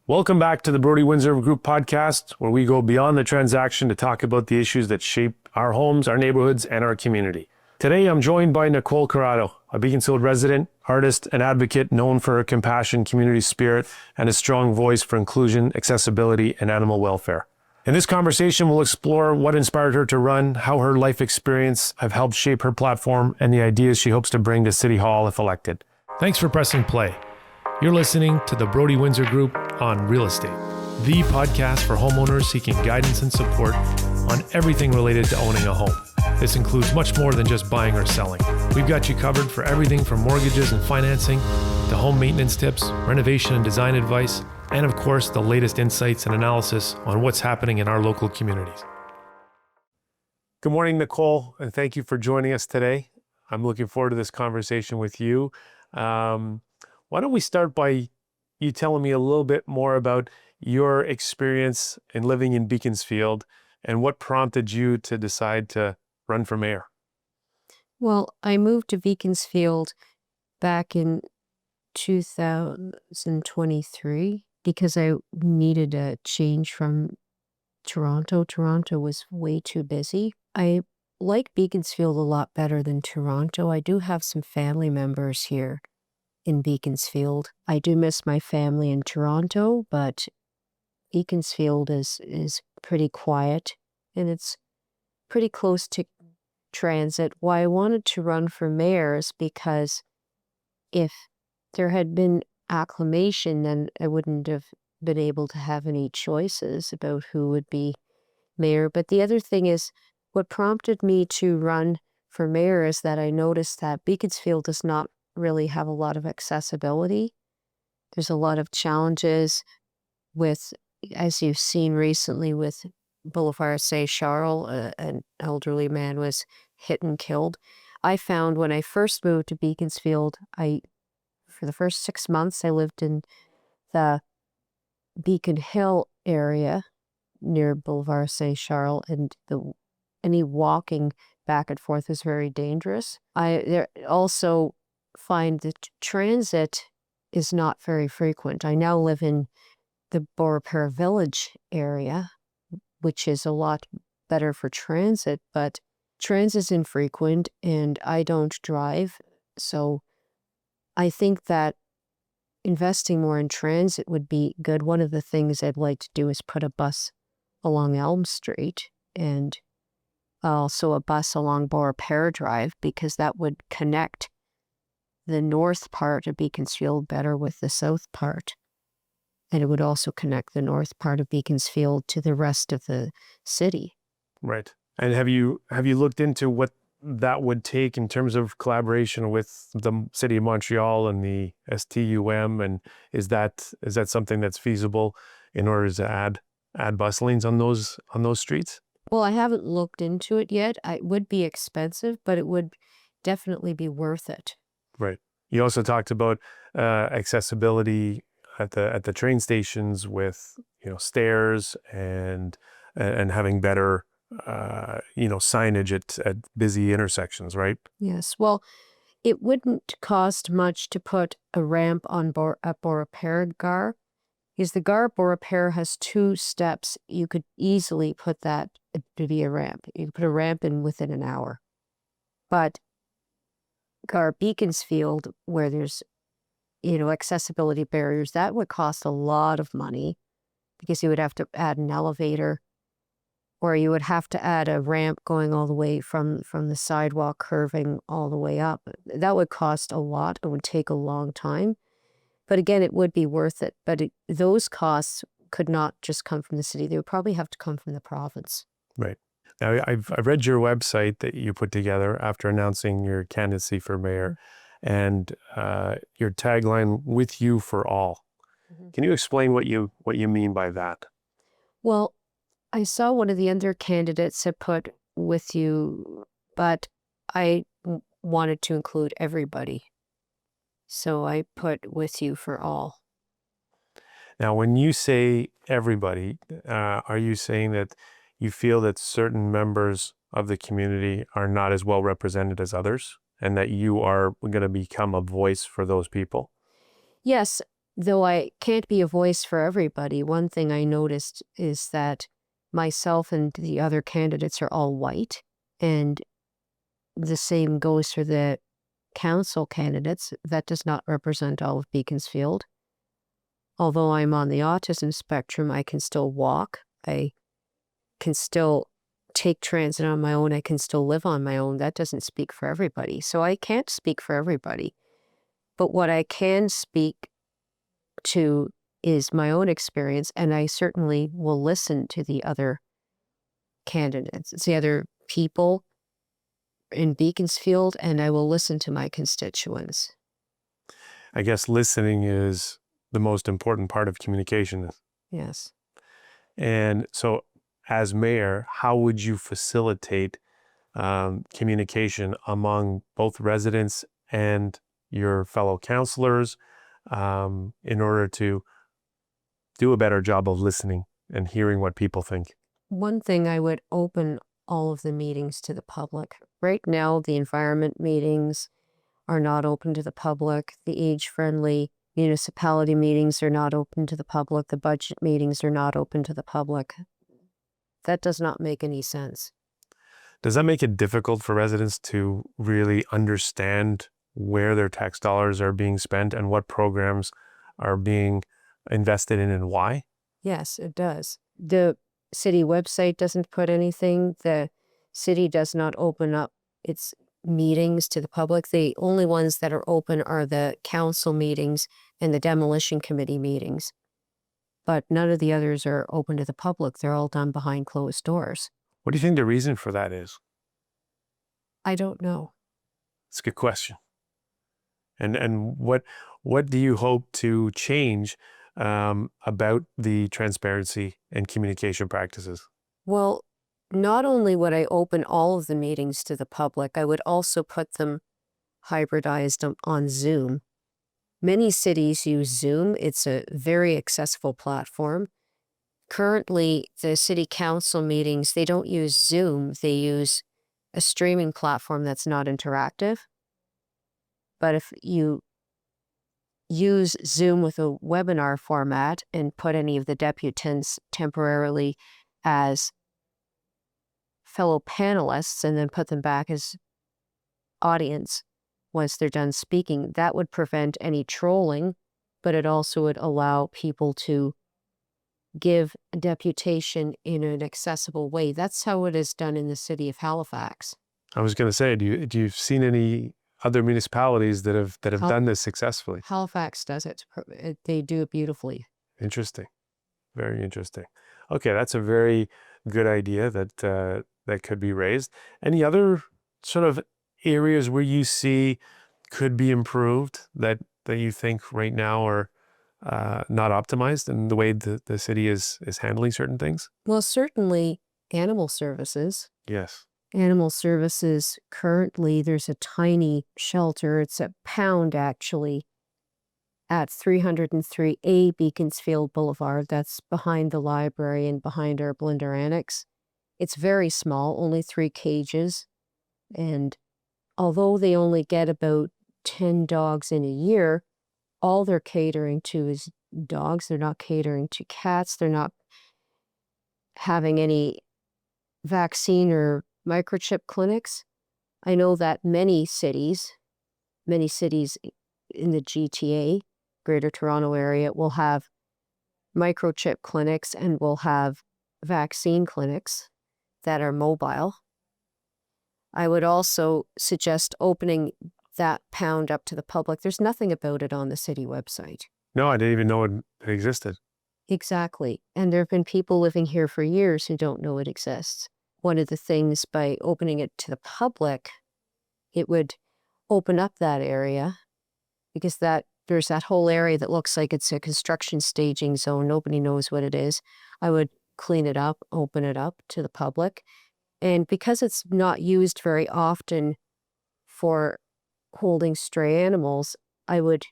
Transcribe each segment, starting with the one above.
Welcome back to the Brody Windsor Group podcast, where we go beyond the transaction to talk about the issues that shape our homes, our neighborhoods, and our community. Today, I'm joined by Nicole Corrado, a Beaconsfield resident, artist, and advocate known for her compassion, community spirit, and a strong voice for inclusion, accessibility, and animal welfare. In this conversation, we'll explore what inspired her to run, how her life experience have helped shape her platform, and the ideas she hopes to bring to City Hall if elected. Thanks for pressing play. You're listening to the Brody Windsor Group on Real Estate, the podcast for homeowners seeking guidance and support on everything related to owning a home. This includes much more than just buying or selling. We've got you covered for everything from mortgages and financing to home maintenance tips, renovation and design advice, and of course, the latest insights and analysis on what's happening in our local communities. Good morning, Nicole, and thank you for joining us today. I'm looking forward to this conversation with you. Why don't we start by you telling me a little bit more about your experience in living in Beaconsfield and what prompted you to decide to run for mayor? Well, I moved to Beaconsfield back in 2023 because I needed a change from Toronto. Toronto was way too busy. I like Beaconsfield a lot better than Toronto. I do have some family members here in Beaconsfield. I do miss my family in Toronto, but Beaconsfield is pretty quiet and it's pretty close to transit. Why I wanted to run for mayor is because if there had been acclamation, then I wouldn't have been able to have any choices about who would be mayor. But the other thing is, what prompted me to run for mayor is that I noticed that Beaconsfield does not really have a lot of accessibility. There's a lot of challenges with, as you've seen recently with Boulevard Saint Charles, an elderly man was hit and killed. I found when I first moved to Beaconsfield, for the first 6 months, I lived in the Beacon Hill area near Boulevard Saint Charles, and any walking back and forth was very dangerous. I also find that transit is not very frequent. I now live in the Beaurepaire Village area, which is a lot better for transit, but transit's infrequent and I don't drive. So I think that investing more in transit would be good. One of the things I'd like to do is put a bus along Elm Street and also a bus along Beaurepaire Drive, because that would connect the north part of Beaconsfield better with the south part. And it would also connect the north part of Beaconsfield to the rest of the city. Right. And have you looked into what that would take in terms of collaboration with the City of Montreal and the STUM? And is that something that's feasible in order to add bus lanes on those streets? Well, I haven't looked into it yet. It would be expensive, but it would definitely be worth it. Right. You also talked about accessibility at the train stations with stairs and having better signage at busy intersections, right? Yes. Well, it wouldn't cost much to put a ramp on at Beaurepaire Gare, because the Gare Beaurepaire has 2 steps. You could easily put that to be a ramp. You could put a ramp in within an hour. But Gare Beaconsfield, where there's accessibility barriers, that would cost a lot of money, because you would have to add an elevator, or you would have to add a ramp going all the way from the sidewalk curving all the way up. That would cost a lot. It would take a long time. But again, it would be worth it. But those costs could not just come from the city. They would probably have to come from the province. Right. Now, I've read your website that you put together after announcing your candidacy for mayor, and your tagline, "With you for all." Mm-hmm. Can you explain what you mean by that? Well, I saw one of the other candidates had put "with you," but I wanted to include everybody. So I put "with you for all." Now, when you say everybody, are you saying that you feel that certain members of the community are not as well represented as others, and that you are going to become a voice for those people? Yes, Though I can't be a voice for everybody, one thing I noticed is that myself and the other candidates are all white, and the same goes for the council candidates. That does not represent all of Beaconsfield. Although I'm on the autism spectrum, I can still walk. I can still take transit on my own. I can still live on my own. That doesn't speak for everybody. So I can't speak for everybody. But what I can speak to is my own experience, and I certainly will listen to the other candidates, the other people in Beaconsfield, and I will listen to my constituents. I guess listening is the most important part of communication. Yes. And so, as mayor, how would you facilitate communication among both residents and your fellow councilors in order to do a better job of listening and hearing what people think? One thing, I would open all of the meetings to the public. Right now, the environment meetings are not open to the public. The age-friendly municipality meetings are not open to the public. The budget meetings are not open to the public. That does not make any sense. Does that make it difficult for residents to really understand where their tax dollars are being spent and what programs are being invested in and why? Yes, it does. The city website doesn't put anything. The city does not open up its meetings to the public. The only ones that are open are the council meetings and the demolition committee meetings. But none of the others are open to the public. They're all done behind closed doors. What do you think the reason for that is? I don't know. It's a good question. And what do you hope to change about the transparency and communication practices? Well, not only would I open all of the meetings to the public, I would also put them hybridized on Zoom. Many cities use Zoom. It's a very accessible platform. Currently, the city council meetings, they don't use Zoom. They use a streaming platform that's not interactive. But if you use Zoom with a webinar format and put any of the deputants temporarily as fellow panelists and then put them back as audience once they're done speaking, that would prevent any trolling, but it also would allow people to give a deputation in an accessible way. That's how it is done in the city of Halifax. I was going to say, do you've seen any other municipalities that have done this successfully? Halifax does it. They do it beautifully. Interesting. Very interesting. Okay, that's a very good idea that could be raised. Any other sort of areas where you see could be improved that you think right now are not optimized in the way the city is handling certain things? Well, certainly animal services. Yes. Animal services, currently there's a tiny shelter. It's a pound actually at 303A Beaconsfield Boulevard. That's behind the library and behind our Blinder Annex. It's very small, only 3 cages. And although they only get about 10 dogs in a year, all they're catering to is dogs. They're not catering to cats. They're not having any vaccine or microchip clinics. I know that many cities in the GTA, Greater Toronto Area, will have microchip clinics and will have vaccine clinics that are mobile. I would also suggest opening that pound up to the public. There's nothing about it on the city website. No, I didn't even know it existed. Exactly. And there have been people living here for years who don't know it exists. One of the things, by opening it to the public, it would open up that area, because there's that whole area that looks like it's a construction staging zone. Nobody knows what it is. I would clean it up, open it up to the public. And because it's not used very often for holding stray animals, I would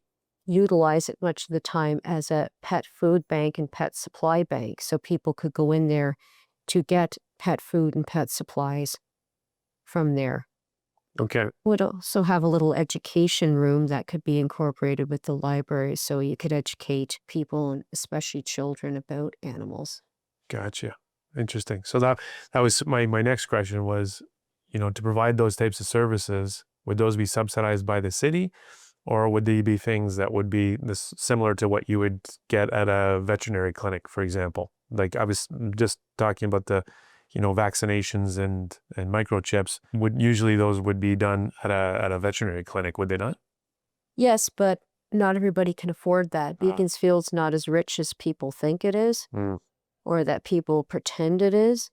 utilize it much of the time as a pet food bank and pet supply bank, so people could go in there to get pet food and pet supplies from there. Okay. Would also have a little education room that could be incorporated with the library so you could educate people, and especially children, about animals. Gotcha. Interesting. So that was my next question was, to provide those types of services, would those be subsidized by the city, or would they be things that would be this similar to what you would get at a veterinary clinic, for example? Like I was just talking about the, vaccinations and microchips. Would usually those would be done at a veterinary clinic, would they not? Yes, but not everybody can afford that. Beaconsfield's not as rich as people think it is, Mm, or that people pretend it is.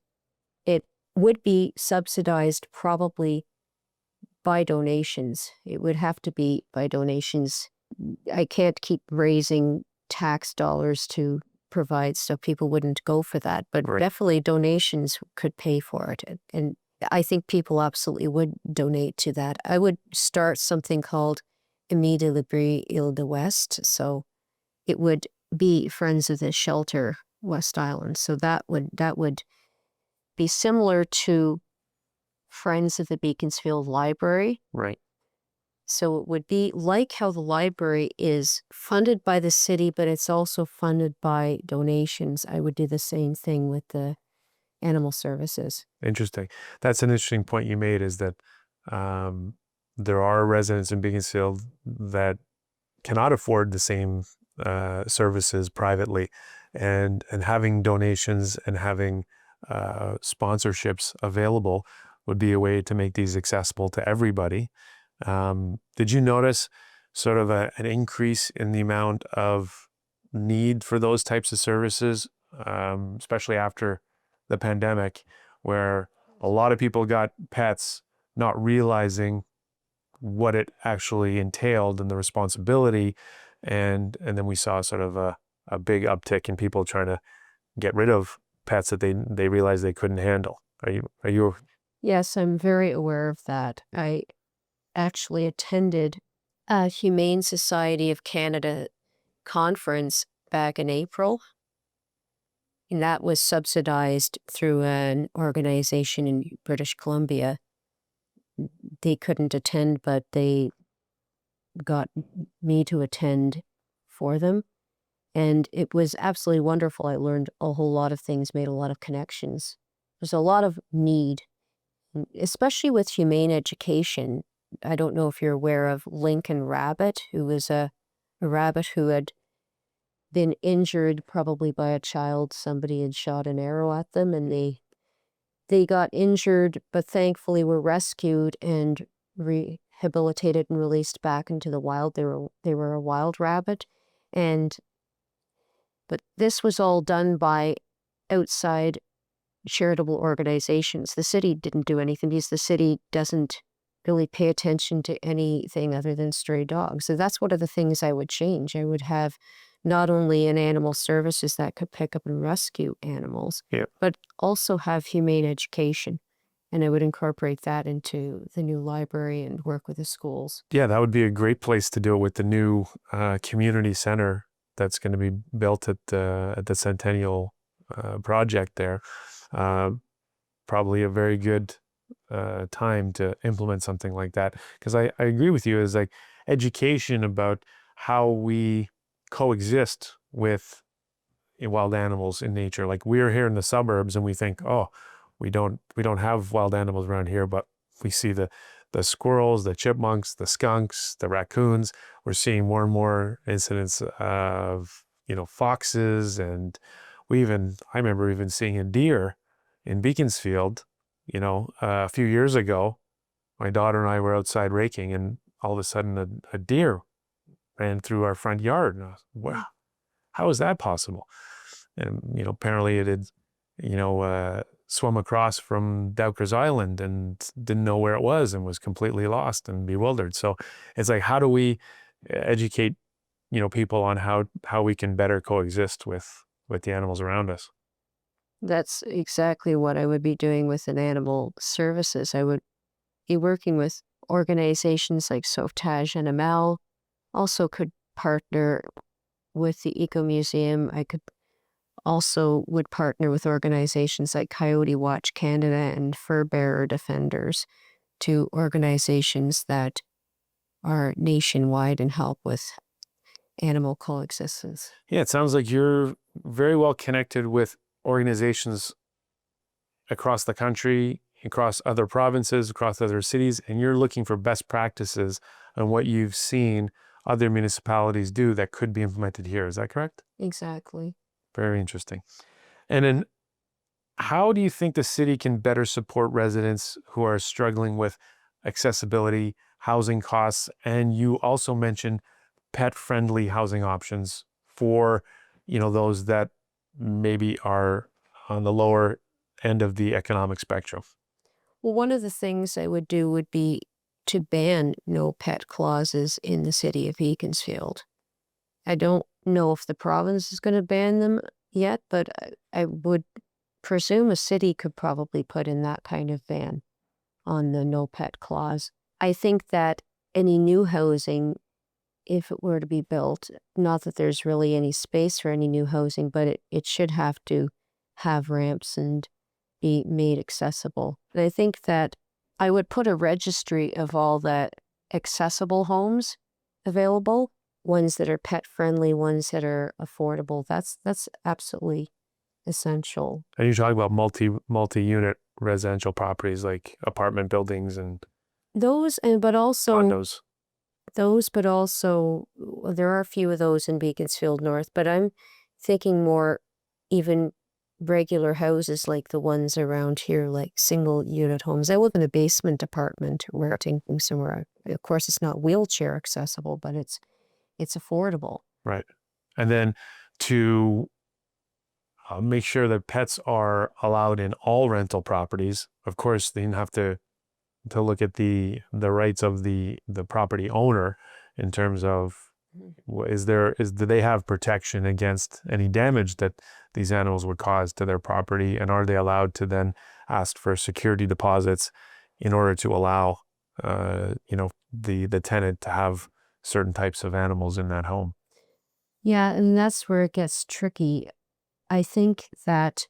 It would be subsidized probably by donations. It would have to be by donations. I can't keep raising tax dollars to provide, so people wouldn't go for that. But right. definitely donations could pay for it. And I think people absolutely would donate to that. I would start something called Ami de Libri Ile de West. So it would be Friends of the Shelter West Island. So that would be similar to Friends of the Beaconsfield Library. Right. So it would be like how the library is funded by the city, but it's also funded by donations. I would do the same thing with the animal services. Interesting. That's an interesting point you made, is that there are residents in Beaconsfield that cannot afford the same services privately, and having donations and having sponsorships available would be a way to make these accessible to everybody. Did you notice sort of an increase in the amount of need for those types of services, especially after the pandemic, where a lot of people got pets not realizing what it actually entailed and the responsibility, and then we saw sort of a big uptick in people trying to get rid of pets that they realized they couldn't handle. Are you Yes, I'm very aware of that. I actually attended a Humane Society of Canada conference back in April, and that was subsidized through an organization in British Columbia. They couldn't attend, but they got me to attend for them. And it was absolutely wonderful. I learned a whole lot of things, made a lot of connections. There's a lot of need, especially with humane education. I don't know if you're aware of Lincoln Rabbit, who was a rabbit who had been injured probably by a child. Somebody had shot an arrow at them, and they got injured, but thankfully were rescued and rehabilitated and released back into the wild. They were a wild rabbit, but this was all done by outside charitable organizations. The city didn't do anything because the city doesn't really pay attention to anything other than stray dogs. So that's one of the things I would change. I would have not only an animal services that could pick up and rescue animals, Yeah. but also have humane education. And I would incorporate that into the new library and work with the schools. Yeah, that would be a great place to do it with the new community center that's going to be built at the Centennial project there. Probably a very good time to implement something like that, because I agree with you. Is like education about how we coexist with wild animals in nature. Like we're here in the suburbs and we think, oh, we don't have wild animals around here, but we see the squirrels, the chipmunks, the skunks, the raccoons. We're seeing more and more incidents of foxes, and I remember even seeing a deer in Beaconsfield. A few years ago, my daughter and I were outside raking, and all of a sudden a deer ran through our front yard. And I was, wow, how is that possible? And, apparently it had, swum across from Dowker's Island and didn't know where it was and was completely lost and bewildered. So it's like, how do we educate, people on how we can better coexist with the animals around us? That's exactly what I would be doing with an animal services. I would be working with organizations like Sauvetage Animal, also could partner with the Eco Museum. I could also would partner with organizations like Coyote Watch Canada and Fur Bearer Defenders to organizations that are nationwide and help with animal coexistence. Yeah, it sounds like you're very well connected with organizations across the country, across other provinces, across other cities, and you're looking for best practices on what you've seen other municipalities do that could be implemented here. Is that correct? Exactly. Very interesting. And then how do you think the city can better support residents who are struggling with accessibility, housing costs, and you also mentioned pet-friendly housing options for, those that maybe are on the lower end of the economic spectrum? Well, one of the things I would do would be to ban no pet clauses in the city of Beaconsfield. I don't know if the province is going to ban them yet, but I would presume a city could probably put in that kind of ban on the no pet clause. I think that any new housing, if it were to be built, not that there's really any space for any new housing, but it should have to have ramps and be made accessible. And I think that I would put a registry of all the accessible homes available, ones that are pet friendly, ones that are affordable. That's absolutely essential. And you're talking about multi-unit residential properties like apartment buildings and Those and but also condos. well, there are a few of those in Beaconsfield North, but I'm thinking more even regular houses like the ones around here, like single unit homes. I live in a basement apartment where I'm thinking somewhere. Of course, it's not wheelchair accessible, but it's affordable. Right. And then to make sure that pets are allowed in all rental properties. Of course, then you have to look at the rights of the property owner in terms of do they have protection against any damage that these animals would cause to their property, and are they allowed to then ask for security deposits in order to allow the tenant to have certain types of animals in that home? Yeah, and that's where it gets tricky. I think that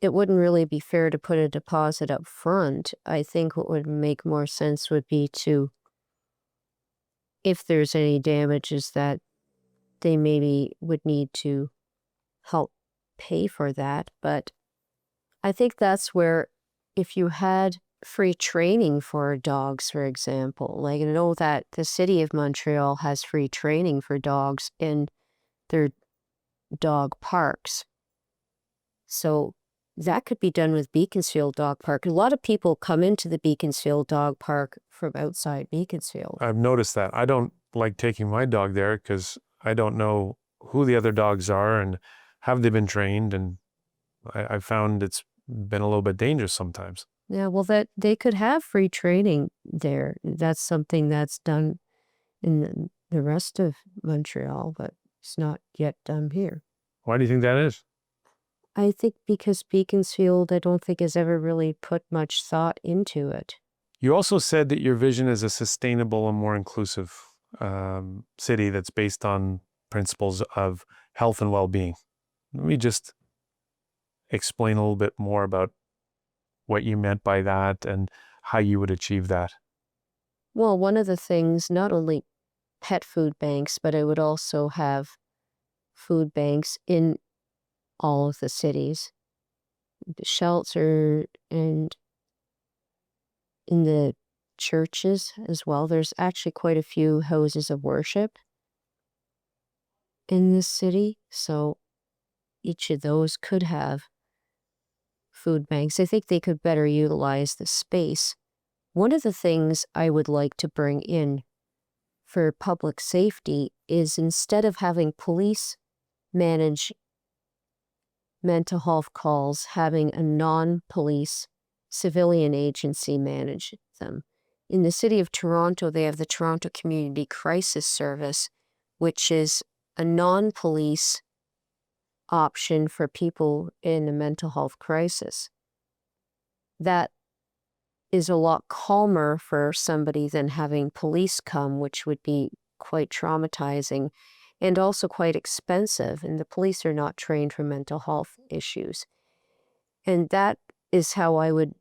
it wouldn't really be fair to put a deposit up front. I think what would make more sense would be to, if there's any damages, that they maybe would need to help pay for that. But I think that's where, if you had free training for dogs, for example, like I know that the city of Montreal has free training for dogs in their dog parks. So that could be done with Beaconsfield Dog Park. A lot of people come into the Beaconsfield Dog Park from outside Beaconsfield. I've noticed that. I don't like taking my dog there because I don't know who the other dogs are and have they been trained, and I found it's been a little bit dangerous sometimes. Yeah, well, that they could have free training there. That's something that's done in the rest of Montreal, but it's not yet done here. Why do you think that is? I think because Beaconsfield, I don't think has ever really put much thought into it. You also said that your vision is a sustainable and more inclusive city that's based on principles of health and well-being. Let me just explain a little bit more about what you meant by that and how you would achieve that. Well, one of the things, not only pet food banks, but I would also have food banks in all of the cities, the shelter, and in the churches as well. There's actually quite a few houses of worship in this city, so each of those could have food banks. I think they could better utilize the space. One of the things I would like to bring in for public safety is, instead of having police manage mental health calls, having a non-police civilian agency manage them. In the city of Toronto, they have the Toronto Community Crisis Service, which is a non-police option for people in a mental health crisis. That is a lot calmer for somebody than having police come, which would be quite traumatizing and also quite expensive, and the police are not trained for mental health issues. And that is how I would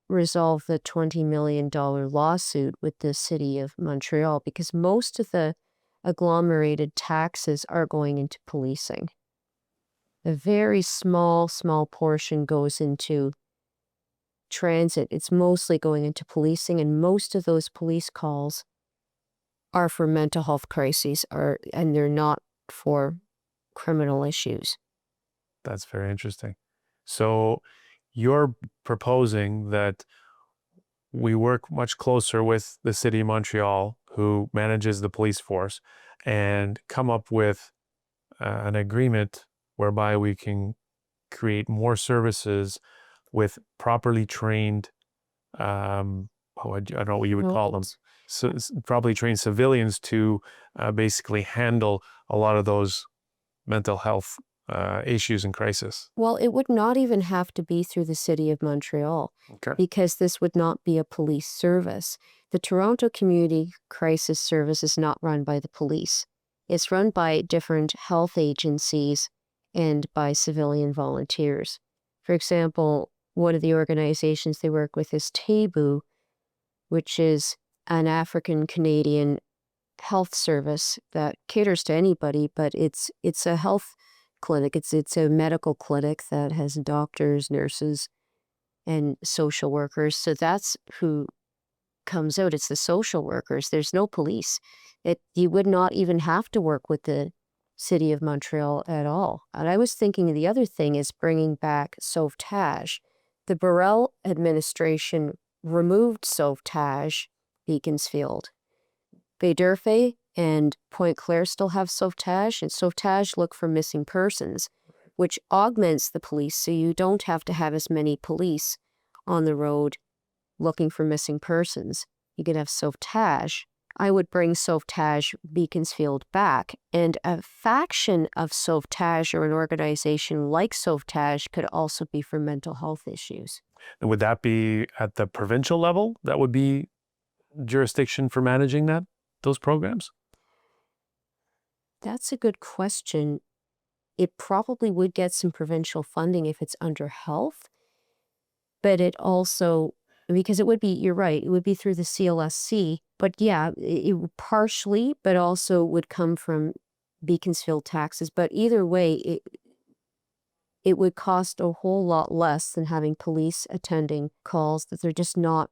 resolve the $20 million lawsuit with the city of Montreal, because most of the agglomerated taxes are going into policing. A very small portion goes into transit. It's mostly going into policing, and most of those police calls are for mental health crises, and they're not for criminal issues. That's very interesting. So you're proposing that we work much closer with the city of Montreal, who manages the police force, and come up with an agreement whereby we can create more services with properly trained, I don't know what you would call them, so properly trained civilians to basically handle a lot of those mental health issues and crisis. Well, it would not even have to be through the city of Montreal, Okay. because this would not be a police service. The Toronto Community Crisis Service is not run by the police. It's run by different health agencies and by civilian volunteers. For example, one of the organizations they work with is Taboo, which is an African Canadian health service that caters to anybody, but it's a health clinic. It's a medical clinic that has doctors, nurses, and social workers. So that's who comes out. It's the social workers. There's no police. You would not even have to work with the city of Montreal at all. And I was thinking the other thing is bringing back sauvetage. The Burrell administration removed sauvetage, Beaconsfield. Baie-D'Urfé and Pointe Claire still have sauvetage, and sauvetage look for missing persons, which augments the police, so you don't have to have as many police on the road looking for missing persons. You could have sauvetage. I would bring sauvetage Beaconsfield back, and a faction of sauvetage or an organization like sauvetage could also be for mental health issues. And would that be at the provincial level? That would be jurisdiction for managing those programs? That's a good question. It probably would get some provincial funding if it's under health, but it also, because it would be, you're right, it would be through the CLSC, but yeah, it would partially, but also would come from Beaconsfield taxes. But either way, it would cost a whole lot less than having police attending calls that they're just not.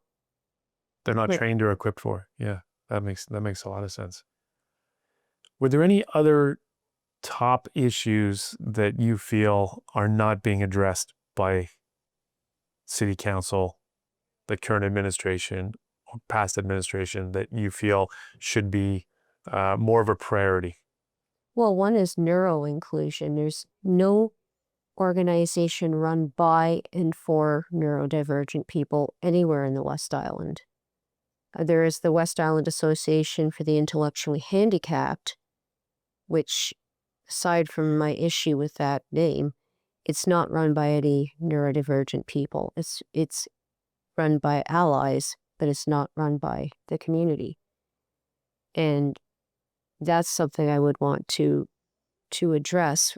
They're not trained or equipped for. Yeah, that makes a lot of sense. Were there any other top issues that you feel are not being addressed by City Council, the current administration, or past administration, that you feel should be more of a priority? Well, one is neuro inclusion. There's no organization run by and for neurodivergent people anywhere in the West Island. There is the West Island Association for the Intellectually Handicapped, which, aside from my issue with that name, it's not run by any neurodivergent people. It's run by allies, but it's not run by the community. And that's something I would want to address.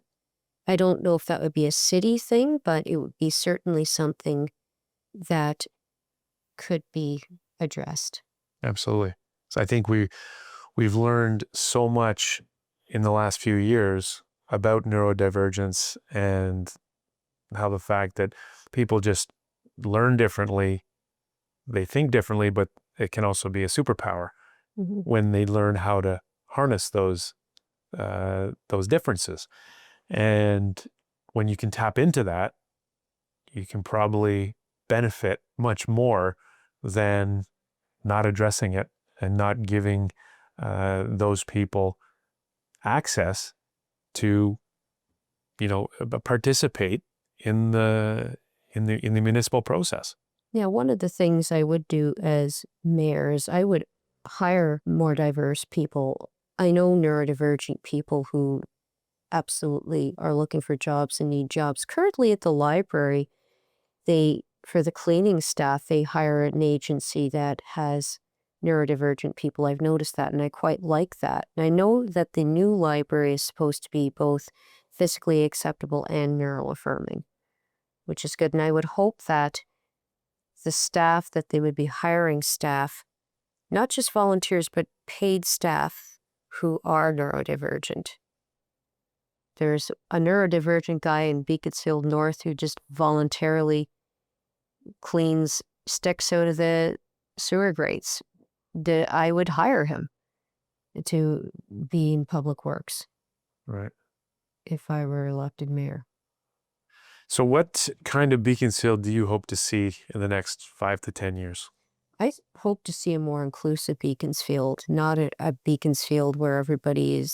I don't know if that would be a city thing, but it would be certainly something that could be addressed. Absolutely. So I think we've learned so much in the last few years about neurodivergence, and how the fact that people just learn differently, they think differently, but it can also be a superpower when they learn how to harness those differences. And when you can tap into that, you can probably benefit much more than not addressing it and not giving those people access to, participate in the municipal process. Yeah, one of the things I would do as mayor is I would hire more diverse people. I know neurodivergent people who absolutely are looking for jobs and need jobs. Currently at the library, for the cleaning staff, they hire an agency that has neurodivergent people. I've noticed that, and I quite like that. And I know that the new library is supposed to be both physically acceptable and neuroaffirming, which is good. And I would hope that the staff, that they would be hiring staff, not just volunteers, but paid staff who are neurodivergent. There's a neurodivergent guy in Beaconsfield North who just voluntarily cleans sticks out of the sewer grates. I would hire him to be in public works Right. if I were elected mayor. So what kind of Beaconsfield do you hope to see in the next 5 to 10 years? I hope to see a more inclusive Beaconsfield, not a Beaconsfield where everybody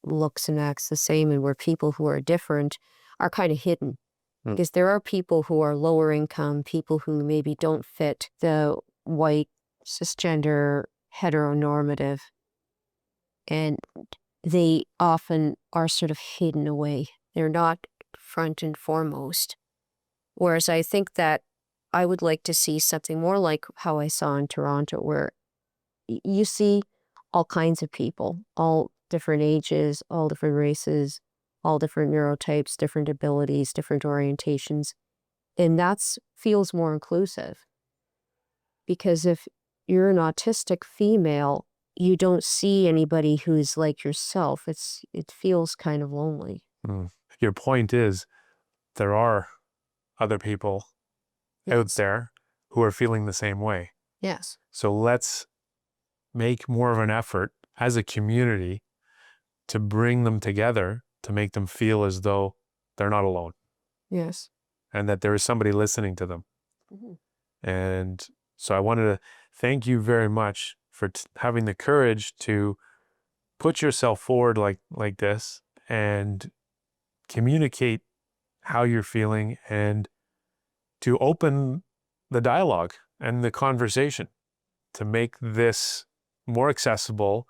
looks and acts the same, and where people who are different are kind of hidden. Because there are people who are lower income, people who maybe don't fit the white, cisgender, heteronormative, and they often are sort of hidden away. They're not front and foremost. Whereas I think that I would like to see something more like how I saw in Toronto, where you see all kinds of people, all different ages, all different races, all different neurotypes, different abilities, different orientations. And that feels more inclusive. Because if you're an autistic female, you don't see anybody who's like yourself. It feels kind of lonely. Your point is there are other people out there who are feeling the same way. Yes. So let's make more of an effort as a community to bring them together, to make them feel as though they're not alone. Yes. And that there is somebody listening to them. And so I wanted to thank you very much for having the courage to put yourself forward like this and communicate how you're feeling, and to open the dialogue and the conversation to make this more accessible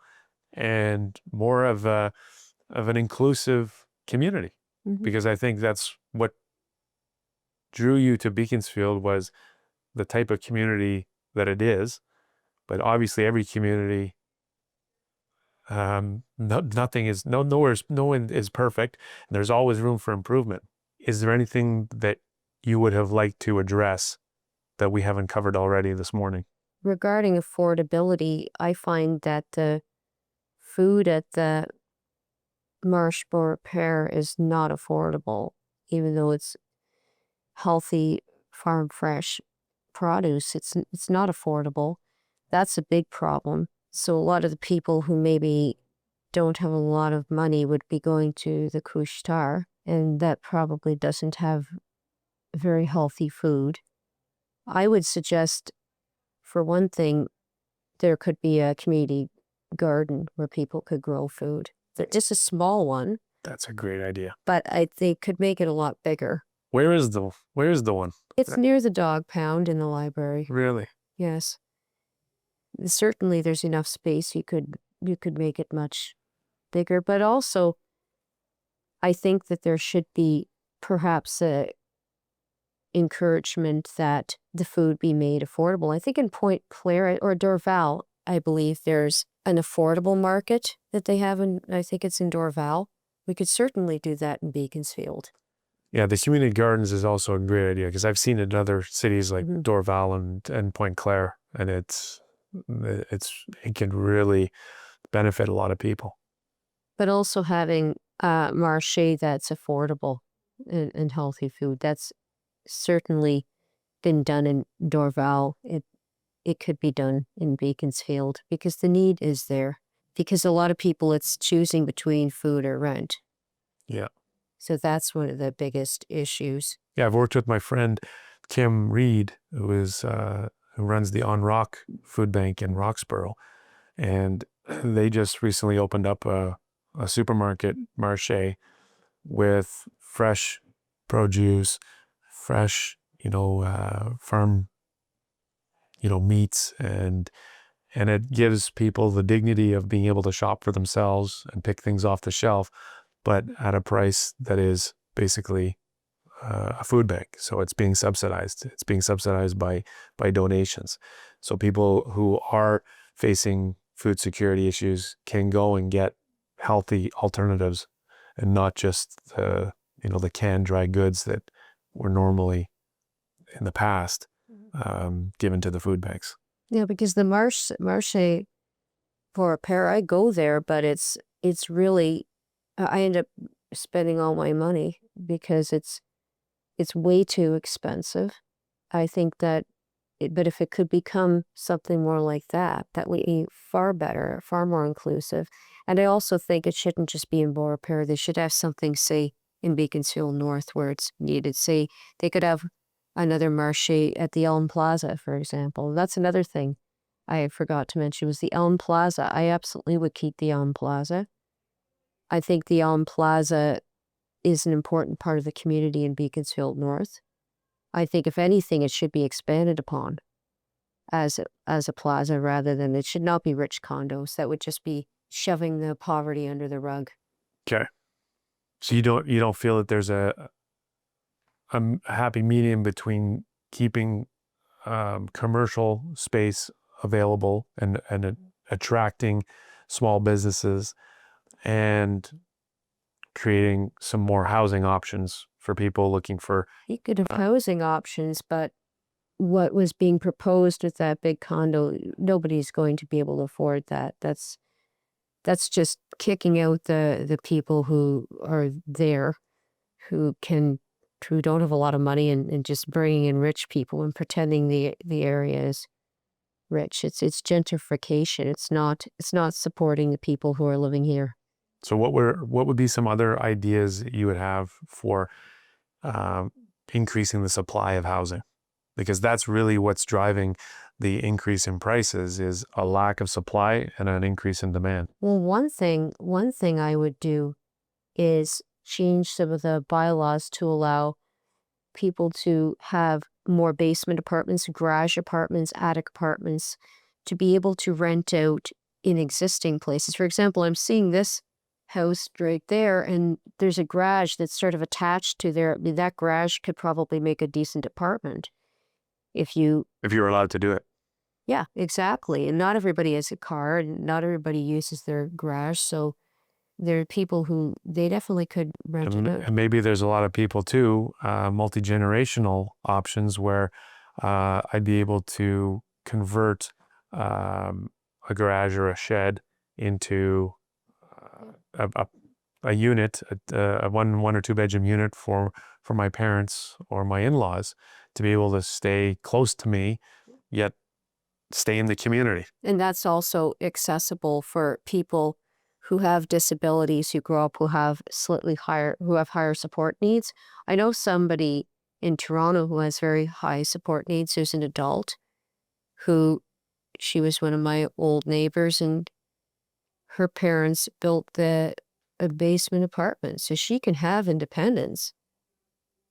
and more of an inclusive community. Because I think that's what drew you to Beaconsfield, was the type of community that it is. But obviously every community, no one is perfect, and there's always room for improvement. Is there anything that you would have liked to address that we haven't covered already this morning? Regarding affordability, I find that the food at the Marshborough Pear is not affordable, even though it's healthy, farm fresh produce. It's not affordable. That's a big problem. So a lot of the people who maybe don't have a lot of money would be going to the Couche-Tard, and that probably doesn't have very healthy food. I would suggest, for one thing, there could be a community garden where people could grow food. Just a small one. That's a great idea. But they could make it a lot bigger. Where is the one? It's near the dog pound in the library. Really? Yes. Certainly there's enough space you could make it much bigger, but also I think that there should be perhaps a encouragement that the food be made affordable. I think in Point Claire or Dorval, I believe there's an affordable market that they have, and I think it's in Dorval. We could certainly do that in Beaconsfield. Yeah, the community gardens is also a great idea, because I've seen it in other cities like Dorval and Point Claire, and it can really benefit a lot of people. But also having a marché that's affordable and healthy food. That's certainly been done in Dorval. It could be done in Beaconsfield, because the need is there. Because a lot of people, it's choosing between food or rent. Yeah. So that's one of the biggest issues. Yeah, I've worked with my friend Kim Reed, who runs the On Rock Food Bank in Roxborough, and they just recently opened up a supermarket marché with fresh produce, fresh, farm, meats, and it gives people the dignity of being able to shop for themselves and pick things off the shelf, but at a price that is basically a food bank. So it's being subsidized. It's being subsidized by donations. So people who are facing food security issues can go and get healthy alternatives, and not just the canned dry goods that were normally in the past. given to the food banks. Yeah, because the Marché for a pair, I go there, but it's really, I end up spending all my money because it's way too expensive. I think that, but if it could become something more like that, that would be far better, far more inclusive. And I also think it shouldn't just be in Beaurepaire. They should have something, say, in Beaconsfield North where it's needed. Say, they could have another marché at the Elm Plaza, for example. That's another thing I forgot to mention was the Elm Plaza. I absolutely would keep the Elm Plaza. I think the Elm Plaza is an important part of the community in Beaconsfield North. I think if anything, it should be expanded upon as a plaza rather than, it should not be rich condos. That would just be shoving the poverty under the rug. Okay. So you don't feel that there's a happy medium between keeping commercial space available and attracting small businesses and creating some more housing options for people looking for. You could have housing options, but what was being proposed with that big condo, nobody's going to be able to afford that. That's just kicking out the people who are there, who don't have a lot of money, and just bringing in rich people and pretending the area is rich. It's gentrification. It's not supporting the people who are living here. So what would be some other ideas that you would have for increasing the supply of housing? Because that's really what's driving the increase in prices, is a lack of supply and an increase in demand. Well, one thing I would do is change some of the bylaws to allow people to have more basement apartments, garage apartments, attic apartments, to be able to rent out in existing places. For example, I'm seeing this house right there, and there's a garage that's sort of attached to there. I mean, that garage could probably make a decent apartment if you were allowed to do it. Yeah, exactly. And not everybody has a car, and not everybody uses their garage. So there are people who they definitely could rent it out. And maybe there's a lot of people too, multi-generational options where I'd be able to convert a garage or a shed into a unit, a one or two bedroom unit for my parents or my in-laws, to be able to stay close to me, yet stay in the community. And that's also accessible for people who have disabilities, who grow up, who have higher support needs. I know somebody in Toronto who has very high support needs, who's an adult, she was one of my old neighbors, and her parents built a basement apartment, so she can have independence.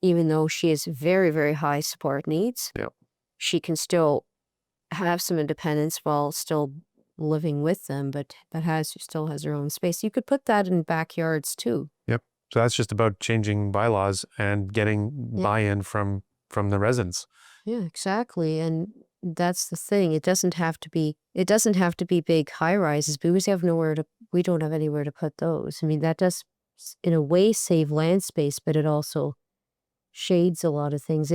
Even though she has very, very high support needs, Yep. she can still have some independence while still living with them, but still has her own space. You could put that in backyards too. Yep. So that's just about changing bylaws and getting buy-in from the residents. Yeah, exactly. And that's the thing. It doesn't have to be big high rises, but we don't have anywhere to put those. I mean, that does in a way save land space, but it also shades a lot of things.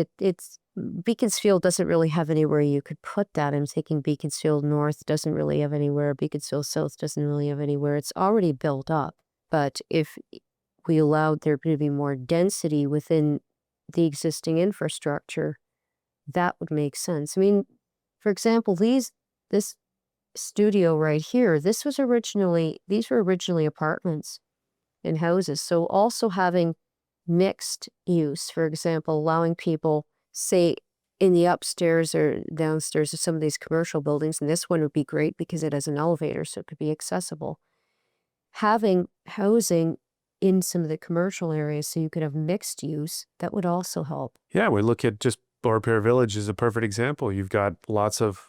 Beaconsfield doesn't really have anywhere you could put that. I'm thinking Beaconsfield North doesn't really have anywhere. Beaconsfield South doesn't really have anywhere. It's already built up. But if we allowed there to be more density within the existing infrastructure, that would make sense. I mean, for example, this studio right here, these were originally apartments and houses. So also having mixed use, for example, allowing people, say, in the upstairs or downstairs of some of these commercial buildings, and this one would be great because it has an elevator, so it could be accessible. Having housing in some of the commercial areas so you could have mixed use, that would also help. Yeah, we look at just Beaurepaire Village is a perfect example. You've got lots of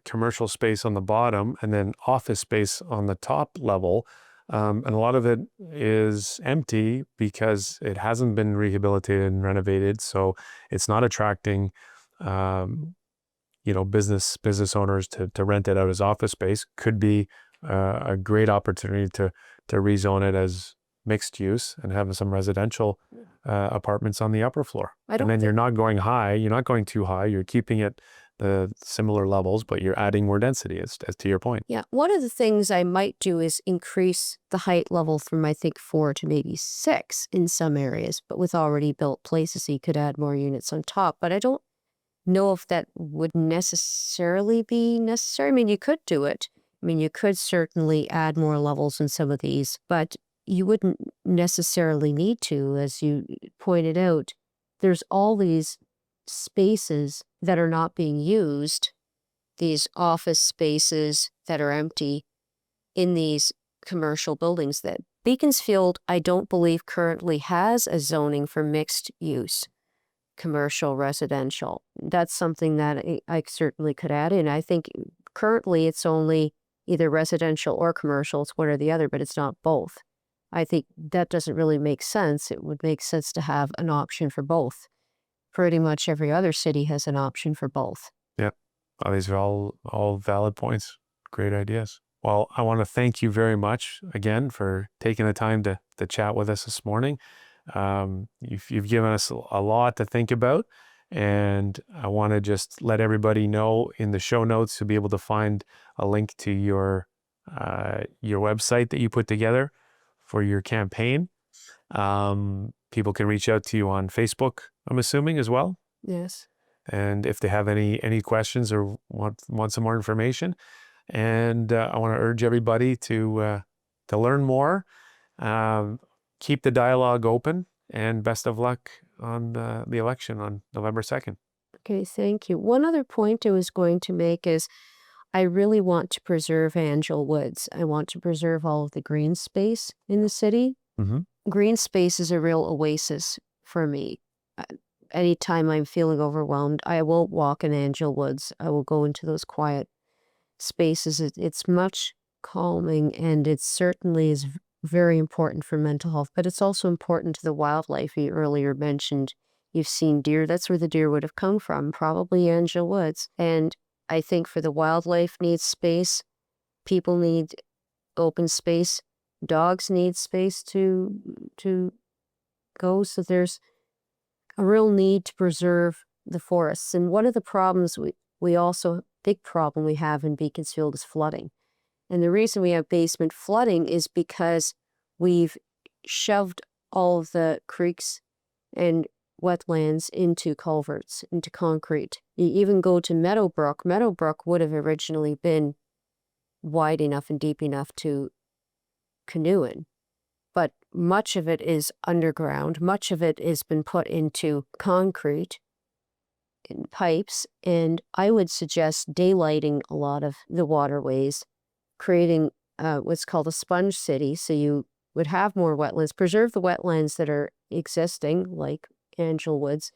commercial space on the bottom and then office space on the top level. And a lot of it is empty because it hasn't been rehabilitated and renovated. So it's not attracting, business owners to rent it out as office space. Could be a great opportunity to rezone it as mixed use and have some residential apartments on the upper floor. I don't And then thi- you're not going high, you're not going too high, you're keeping it the similar levels, but you're adding more density, as to your point. Yeah, one of the things I might do is increase the height level from, I think, 4 to maybe 6 in some areas, but with already built places, so you could add more units on top. But I don't know if that would necessarily be necessary. I mean, you could do it. I mean, you could certainly add more levels in some of these, but you wouldn't necessarily need to. As you pointed out, there's all these spaces that are not being used, these office spaces that are empty in these commercial buildings. That Beaconsfield, I don't believe, currently has a zoning for mixed use, commercial, residential. That's something that I certainly could add in. I think currently it's only either residential or commercial. It's one or the other, but it's not both. I think that doesn't really make sense. It would make sense to have an option for both. Pretty much every other city has an option for both. Yeah. Well, these are all valid points. Great ideas. Well, I want to thank you very much again for taking the time to chat with us this morning. You've given us a lot to think about, and I want to just let everybody know in the show notes to be able to find a link to your website that you put together for your campaign. People can reach out to you on Facebook, I'm assuming, as well. Yes. And if they have any questions or want some more information, and I want to urge everybody to learn more, keep the dialogue open, and best of luck on the election on November 2nd. Okay, thank you. One other point I was going to make is I really want to preserve Angel Woods. I want to preserve all of the green space in the city. Mm-hmm. Green space is a real oasis for me. Anytime I'm feeling overwhelmed, I will walk in Angel Woods. I will go into those quiet spaces. It's much calming, and it certainly is very important for mental health, but it's also important to the wildlife. You earlier mentioned you've seen deer. That's where the deer would have come from, probably Angel Woods. And I think for the wildlife needs space, people need open space, dogs need space to go. So there's a real need to preserve the forests. And one of the problems big problem we have in Beaconsfield is flooding. And the reason we have basement flooding is because we've shoved all of the creeks and wetlands into culverts, into concrete. You even go to Meadowbrook. Meadowbrook would have originally been wide enough and deep enough to canoe in, but much of it is underground. Much of it has been put into concrete in pipes, and I would suggest daylighting a lot of the waterways, creating what's called a sponge city, so you would have more wetlands, preserve the wetlands that are existing, like Angel Woods,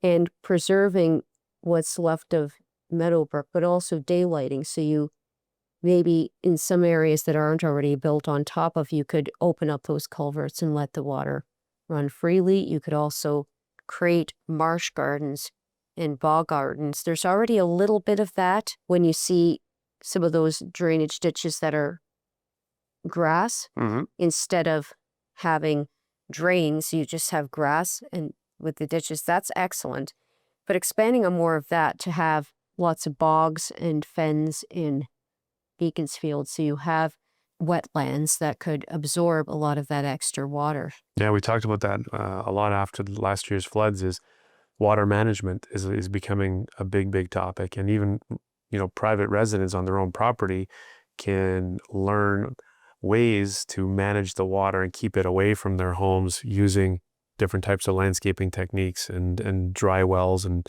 and preserving what's left of Meadowbrook, but also daylighting, so you maybe in some areas that aren't already built on top of, you could open up those culverts and let the water run freely. You could also create marsh gardens and bog gardens. There's already a little bit of that when you see some of those drainage ditches that are grass. Mm-hmm. Instead of having drains, you just have grass and with the ditches. That's excellent. But expanding on more of that to have lots of bogs and fens in Beaconsfield, so you have wetlands that could absorb a lot of that extra water. Yeah, we talked about that a lot after last year's floods. Is water management is becoming a big topic, and even private residents on their own property can learn ways to manage the water and keep it away from their homes using different types of landscaping techniques and dry wells and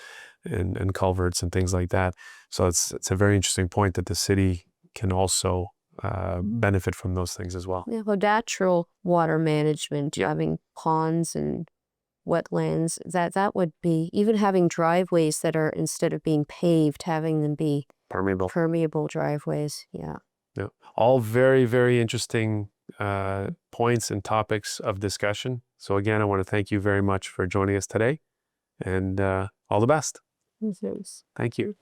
culverts and things like that. So it's a very interesting point that the city can also benefit from those things as well. Yeah, well, natural water management, having ponds and wetlands, that would be, even having driveways that are, instead of being paved, having them be permeable driveways. Yeah. All very interesting points and topics of discussion. So again, I want to thank you very much for joining us today, and all the best. Thanks. Thank you.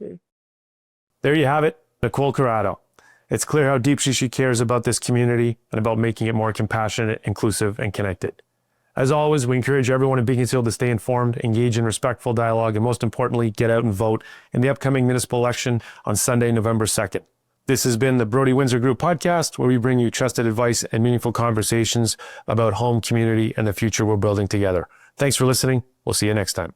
There you have it, Nicole Corrado. It's clear how deeply she cares about this community and about making it more compassionate, inclusive, and connected. As always, we encourage everyone in Beaconsfield to stay informed, engage in respectful dialogue, and most importantly, get out and vote in the upcoming municipal election on Sunday, November 2nd. This has been the Brody Windsor Group podcast, where we bring you trusted advice and meaningful conversations about home, community, and the future we're building together. Thanks for listening. We'll see you next time.